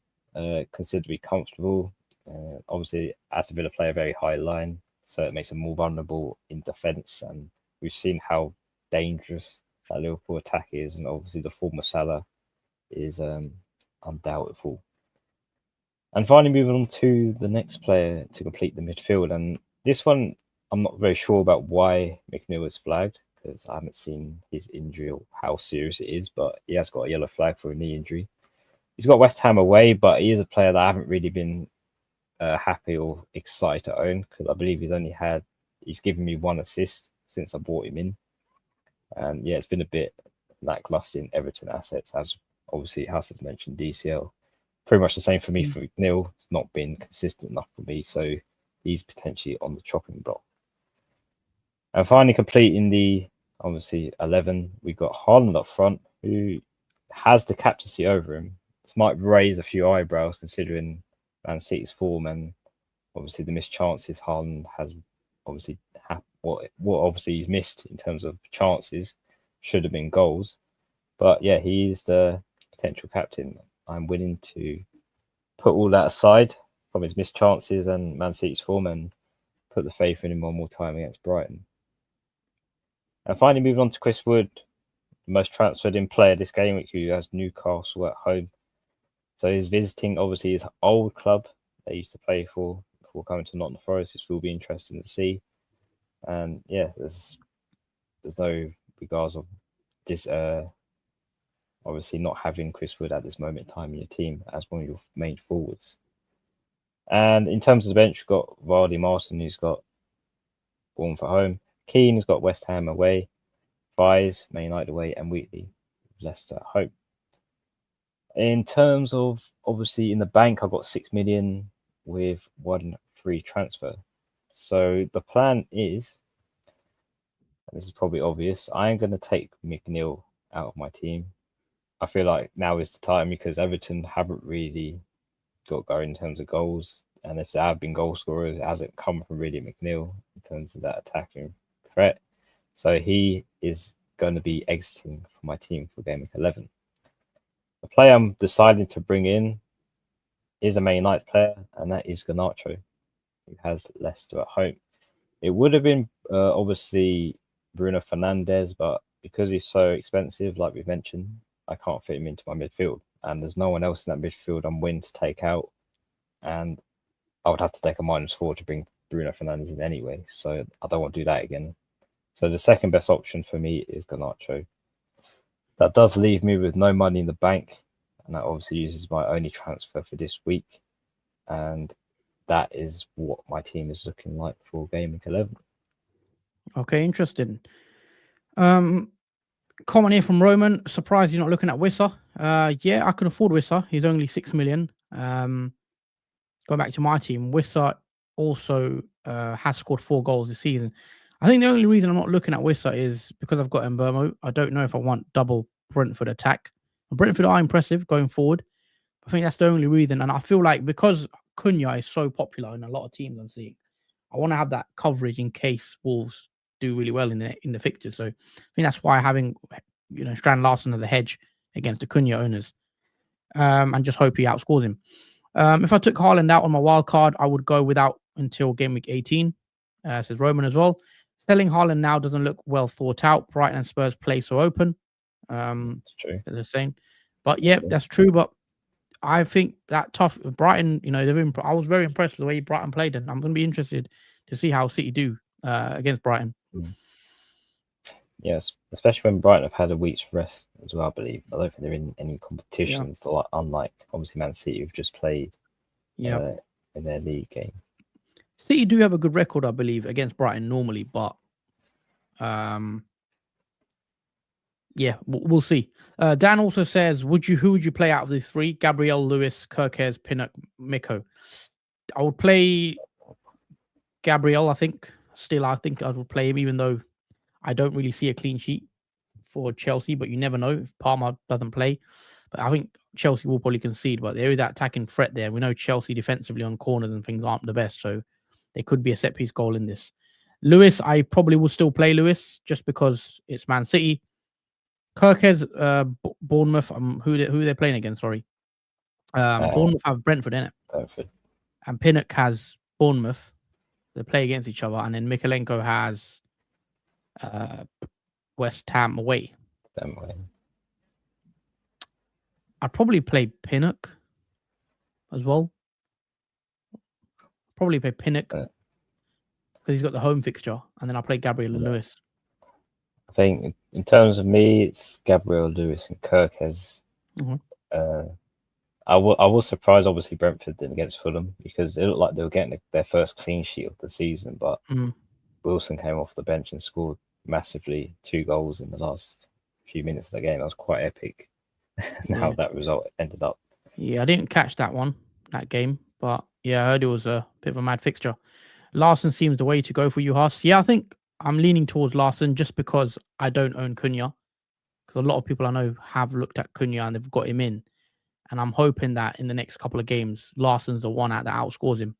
considerably comfortable. Obviously, as a Villa player, very high line, so it makes them more vulnerable in defence. And we've seen how dangerous that Liverpool attack is, and obviously the former Salah is undoubtable. And finally, moving on to the next player to complete the midfield, and this one I'm not very sure about why McNeil was flagged, because I haven't seen his injury or how serious it is, but he has got a yellow flag for a knee injury. He's got West Ham away, but he is a player that I haven't really been happy or excited to own, because I believe he's given me 1 assist since I bought him in. And yeah, it's been a bit lackluster in Everton assets, as obviously House has mentioned, DCL. Pretty much the same for me for McNeil. It's not been consistent enough for me, so he's potentially on the chopping block. And finally, completing the obviously 11, we've got Haaland up front, who has the captaincy over him. This might raise a few eyebrows considering Man City's form and obviously the missed chances Haaland has obviously what obviously he's missed in terms of chances should have been goals. But yeah, he is the potential captain. I'm willing to put all that aside from his missed chances and Man City's form and put the faith in him one more time against Brighton. And finally, moving on to Chris Wood, the most transferred in player this game, which who has Newcastle at home. So he's visiting obviously his old club they used to play for before coming to Nottingham Forest, which will be interesting to see. And yeah, there's no regards of this obviously not having Chris Wood at this moment in time in your team as one of your main forwards. And in terms of the bench, we've got Vardy Marston, who's got Bournemouth at home. Keane has got West Ham away. Fires, Man United away, and Wheatley, Leicester at home. In terms of, obviously, in the bank, I've got 6 million with 1 free transfer. So the plan is, and this is probably obvious, I am going to take McNeil out of my team. I feel like now is the time because Everton haven't really got going in terms of goals. And if there have been goal scorers, it hasn't come from really McNeil in terms of that attacking threat. So he is going to be exiting from my team for Gameweek 11. The player I'm deciding to bring in is a Man United player, and that is Garnacho, who has Leicester at home. It would have been obviously Bruno Fernandes, but because he's so expensive, like we've mentioned, I can't fit him into my midfield. And there's no one else in that midfield I'm willing to take out. And I would have to take a -4 to bring Bruno Fernandes in anyway. So I don't want to do that again. So the second best option for me is Garnacho. That does leave me with no money in the bank. And that obviously uses my only transfer for this week. And that is what my team is looking like for Gameweek 11. Okay, interesting. Comment here from Roman. Surprised you're not looking at Wissa. Yeah, I can afford Wissa. He's only 6 million. Going back to my team, Wissa also has scored 4 goals this season. I think the only reason I'm not looking at Wissa is because I've got Mbermo. I don't know if I want double Brentford attack. Brentford are impressive going forward. I think that's the only reason. And I feel like because Cunha is so popular in a lot of teams I'm seeing, I want to have that coverage in case Wolves do really well in the fixtures. So I think that's why having Strand Larson as the hedge against the Cunha owners, and just hope he outscores him. If I took Haaland out on my wild card, I would go without until game week 18. Says Roman as well. Selling Haaland now doesn't look well thought out. Brighton and Spurs play so open. That's true. They're saying, but yeah, that's true. But I think that tough Brighton, I was very impressed with the way Brighton played, and I'm going to be interested to see how City do against Brighton. Yes, especially when Brighton have had a week's rest as well, I believe. I don't think they're in any competitions, unlike obviously Man City, who've just played in their league game. City do have a good record, I believe, against Brighton normally, but yeah, we'll see. Dan also says, who would you play out of these 3? Gabriel, Lewis, Kirkes, Pinnock, Miko. I would play Gabriel, I think. Still, I think I would play him, even though I don't really see a clean sheet for Chelsea, but you never know if Palmer doesn't play. But I think Chelsea will probably concede, but there is that attacking threat there. We know Chelsea defensively on corners and things aren't the best, so there could be a set-piece goal in this. Lewis, I probably will still play Lewis just because it's Man City. Kirkes, Bournemouth, who they're playing against, sorry. Bournemouth have Brentford in it, Brentford. and Pinnock has Bournemouth. They play against each other, and then Mikalenko has West Ham away. I'd probably play Pinnock as well. Probably play Pinnock because he's got the home fixture, and then I'll play Gabriel and Lewis. I think in terms of me, it's Gabriel, Lewis, and Kirkes. I was surprised, obviously, Brentford did against Fulham because it looked like they were getting their first clean sheet of the season, but Wilson came off the bench and scored massively 2 goals in the last few minutes of the game. That was quite epic. How that result ended up. Yeah, I didn't catch that game, but yeah, I heard it was a bit of a mad fixture. Larson seems the way to go for you, Haas. Yeah, I think I'm leaning towards Larson just because I don't own Cunha. Because a lot of people I know have looked at Cunha and they've got him in. And I'm hoping that in the next couple of games, Larson's the one that outscores him.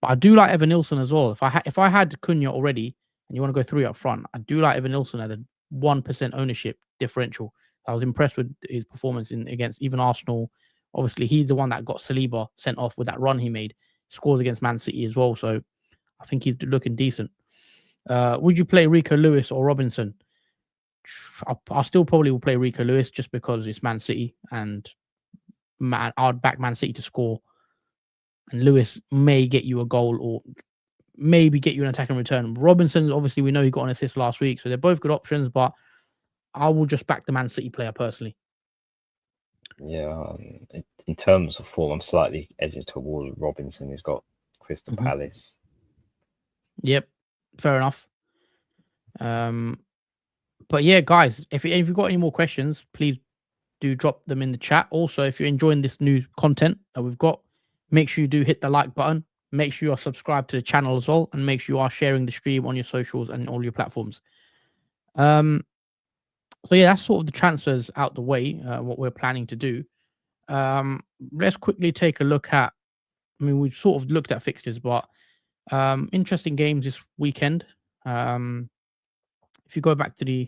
But I do like Evan Nilsson as well. If I had Cunha already and you want to go 3 up front, I do like Evan Nilsson at the 1% ownership differential. I was impressed with his performance against even Arsenal. Obviously, he's the one that got Saliba sent off with that run he made. Scores against Man City as well. So I think he's looking decent. Would you play Rico Lewis or Robinson? I still probably will play Rico Lewis just because it's Man City and I'd back Man City to score. And Lewis may get you a goal or maybe get you an attack and return. Robinson, obviously, we know he got an assist last week. So they're both good options, but I will just back the Man City player personally. Yeah, in terms of form, I'm slightly edging towards Robinson, who's got Crystal Palace. Yep, fair enough. But yeah, guys, if you've got any more questions, please do drop them in the chat. Also, if you're enjoying this new content that we've got, make sure you do hit the like button. Make sure you are subscribed to the channel as well, and make sure you are sharing the stream on your socials and all your platforms. So yeah, that's sort of the transfers out the way, what we're planning to do. Let's quickly take a look at, we've sort of looked at fixtures, but interesting games this weekend. If you go back to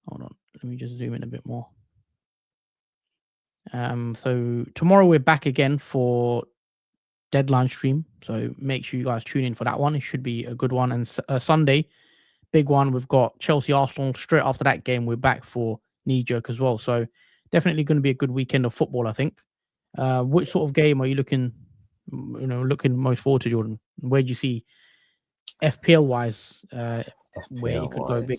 hold on, let me just zoom in a bit more. So tomorrow we're back again for deadline stream. So make sure you guys tune in for that one. It should be a good one. And Sunday, big one. We've got Chelsea Arsenal. Straight after that game, we're back for knee jerk as well. So definitely going to be a good weekend of football, I think. Which sort of game are you looking most forward to, Jordan? Where do you see FPL wise where you could go big?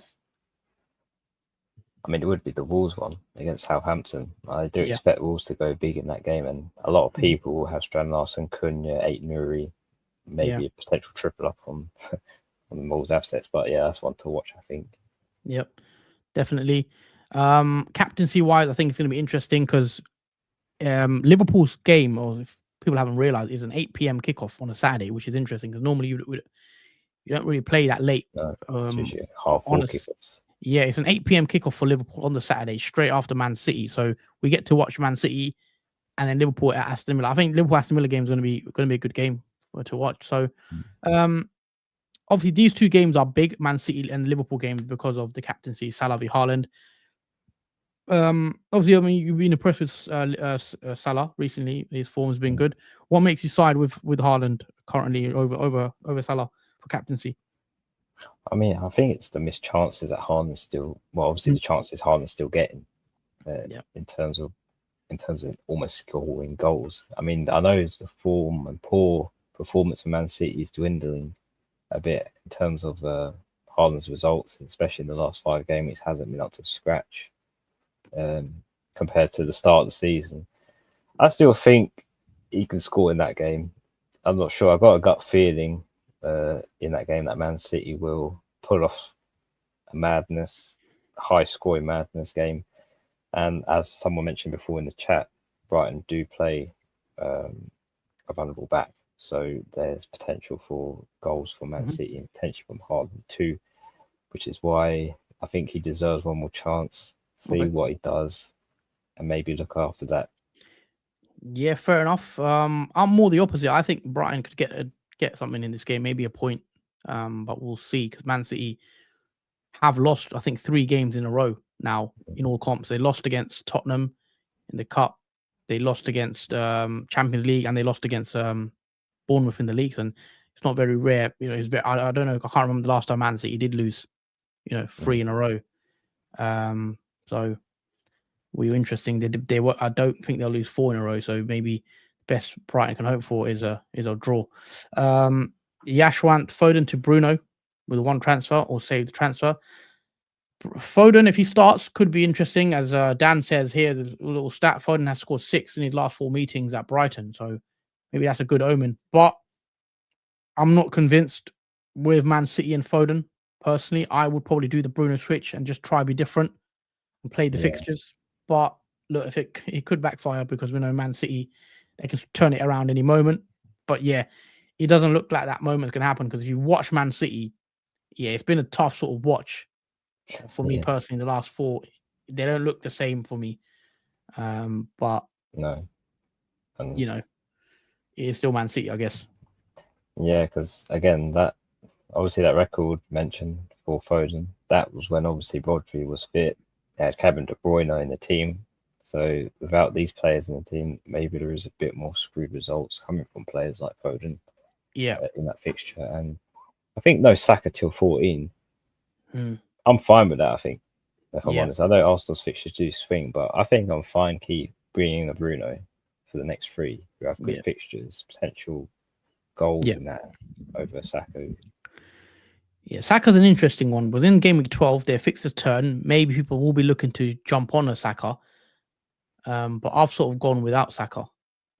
I mean, it would be the Wolves one against Southampton. I do expect Wolves to go big in that game, and a lot of people will have Strand Larson, Cunha, Nuri, maybe a potential triple up on the Wolves assets. But yeah, that's one to watch, I think. Yep, definitely. Captaincy wise, I think it's going to be interesting because Liverpool's game, or if people haven't realized, is an 8 p.m. kickoff on a Saturday, which is interesting because normally you don't really play that late. No, it's usually half 4 kickoffs. Yeah, it's an 8 p.m. kickoff for Liverpool on the Saturday, straight after Man City. So we get to watch Man City and then Liverpool at Aston Villa. I think Liverpool Aston Villa game is going to be a good game to watch. So, obviously these 2 games are big, Man City and Liverpool games, because of the captaincy, Salah v Haaland. Obviously, you've been impressed with Salah recently. His form has been good. What makes you side with Haaland currently over Salah for captaincy? I mean, I think it's the missed chances that Haaland's still. Well, obviously the chances Haaland's still getting in terms of almost scoring goals. I mean, I know the form and poor performance of Man City is dwindling a bit in terms of Haaland's results, especially in the last 5 games. It hasn't been up to scratch compared to the start of the season. I still think he can score in that game. I'm not sure. I've got a gut feeling in that game that Man City will pull off a high-scoring madness game. And as someone mentioned before in the chat, Brighton do play a vulnerable back. So there's potential for goals for Man City and potentially from Haaland too, which is why I think he deserves one more chance, see what he does, and maybe look after that. Yeah, fair enough. I'm more the opposite. I think Brighton could get something in this game, maybe a point. But we'll see, because Man City have lost, I think, 3 games in a row now in all comps. They lost against Tottenham in the cup. They lost against Champions League and they lost against Bournemouth in the leagues, and it's not very rare. It's very, I don't know. I can't remember the last time Man City did lose. 3 in a row. So we were interesting. They were. I don't think they'll lose 4 in a row. So maybe best Brighton can hope for is a draw. Yashwant Foden to Bruno with 1 transfer or save the transfer. Foden, if he starts, could be interesting. As Dan says here, the little stat, Foden has scored 6 in his last 4 meetings at Brighton. So maybe that's a good omen. But I'm not convinced with Man City and Foden. Personally, I would probably do the Bruno switch and just try to be different and play the fixtures. But look, if it could backfire because we know Man City, they can turn it around any moment. But yeah, it doesn't look like that moment's going to happen because if you watch Man City, it's been a tough sort of watch for me personally. The last 4, they don't look the same for me. But no, it is still Man City, I guess. Yeah, because again, that record mentioned for Foden, that was when obviously Rodri was fit. They had Kevin De Bruyne in the team. So without these players in the team, maybe there is a bit more screwed results coming from players like Foden. In that fixture. And I think no Saka till 14. I'm fine with that, I think. If I'm honest. I know Arsenal's fixtures do swing, but I think I'm fine keep bringing the Bruno for the next 3 who have good fixtures, potential goals in that over Saka. Yeah, Saka's an interesting one. Within Gameweek 12, their fixtures turn. Maybe people will be looking to jump on a Saka. But I've sort of gone without Saka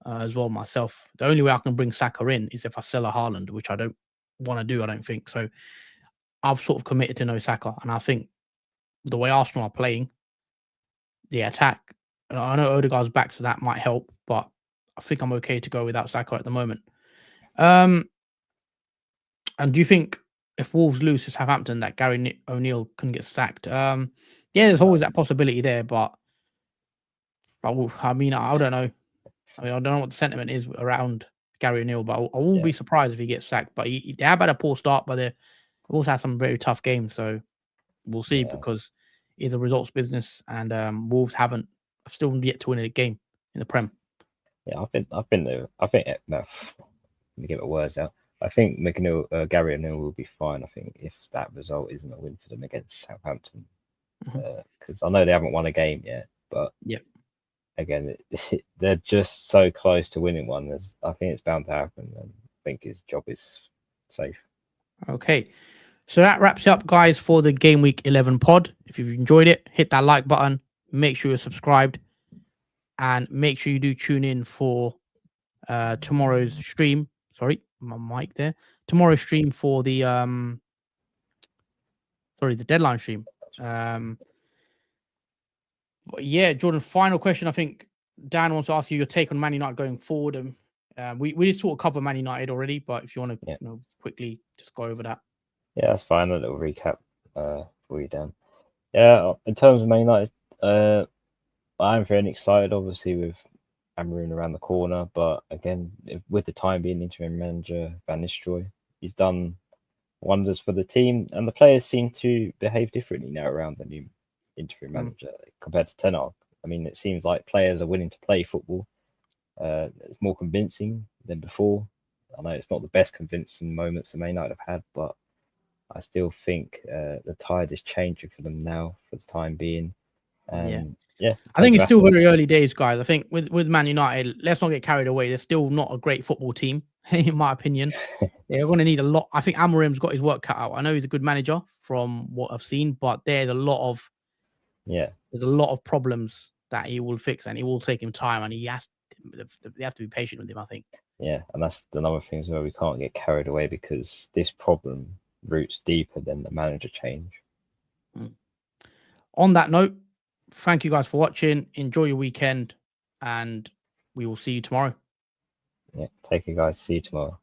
as well myself. The only way I can bring Saka in is if I sell a Haaland, which I don't want to do, I don't think. So I've sort of committed to no Saka. And I think the way Arsenal are playing, the attack, I know Odegaard's back, so that might help. But I think I'm okay to go without Saka at the moment. And do you think if Wolves lose to Southampton that Gary O'Neill can get sacked? There's always that possibility there, but I mean, I don't know. I mean, I don't know what the sentiment is around Gary O'Neill, but I will be surprised if he gets sacked. But they have had a poor start, but they've also had some very tough games. So we'll see because it's a results business, and Wolves haven't still yet to win a game in the Prem. Yeah, let me get my words out. I think Gary O'Neill will be fine. I think if that result isn't a win for them against Southampton, because I know they haven't won a game yet, but again, they're just so close to winning one. I think it's bound to happen, and I think his job is safe. Okay, so that wraps up, guys, for the Game Week 11 pod. If you've enjoyed it, hit that like button. Make sure you're subscribed, and make sure you do tune in for tomorrow's stream. Sorry, my mic there. Tomorrow's stream for the the deadline stream. Jordan, final question. I think Dan wants to ask you your take on Man United going forward. We did sort of cover Man United already, but if you want to quickly just go over that. Yeah, that's fine. A little recap for you, Dan. Yeah, in terms of Man United, I'm very excited, obviously, with Amorim around the corner, but again, with the time being interim manager Van Nistelrooy, he's done wonders for the team, and the players seem to behave differently now around the new interim manager compared to Ten Hag. I mean, it seems like players are willing to play football. It's more convincing than before. I know it's not the best convincing moments they may not have had, but I still think the tide is changing for them now for the time being. I think it's still very early days, guys. I think with Man United, let's not get carried away. They're still not a great football team, in my opinion. They're going to need a lot. I think Amorim's got his work cut out. I know he's a good manager from what I've seen, but there's a lot of problems that he will fix, and it will take him time, and they have to be patient with him, I think. Yeah, and that's another thing where we can't get carried away because this problem roots deeper than the manager change. On that note, thank you guys for watching. Enjoy your weekend, and we will see you tomorrow. Yeah, take care, guys. See you tomorrow.